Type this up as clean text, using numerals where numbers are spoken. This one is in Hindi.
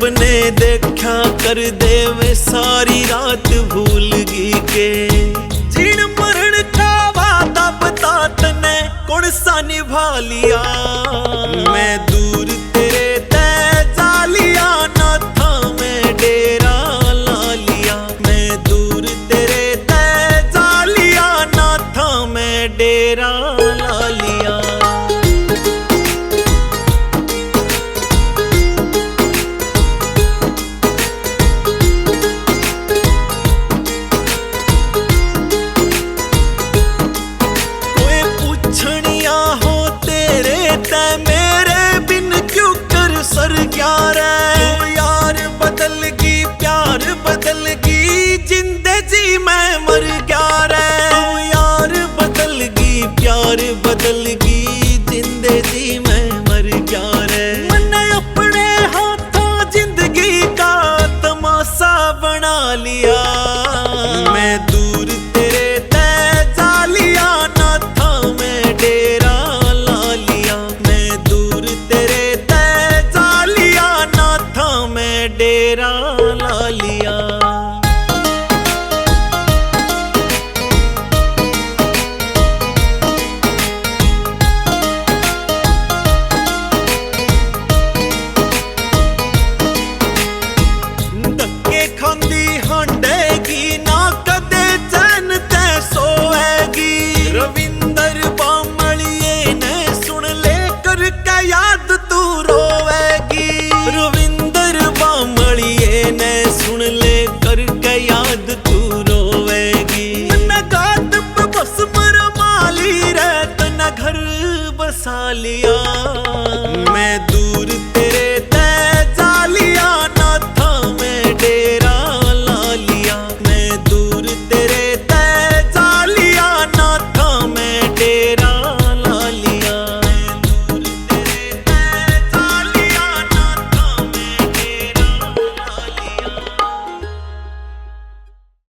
सपने देखा कर दे वे सारी रात भूल गई के जीण मरण का वादा बता तने कौन सा निभा लिया। मैं दूर तेरे तय जा लिया ना था मैं डेरा ला लिया। मैं दूर तेरे तय जा लिया ना था मैं डेरा ला लिया। मेरे बिन क्यों कर सर क्या रे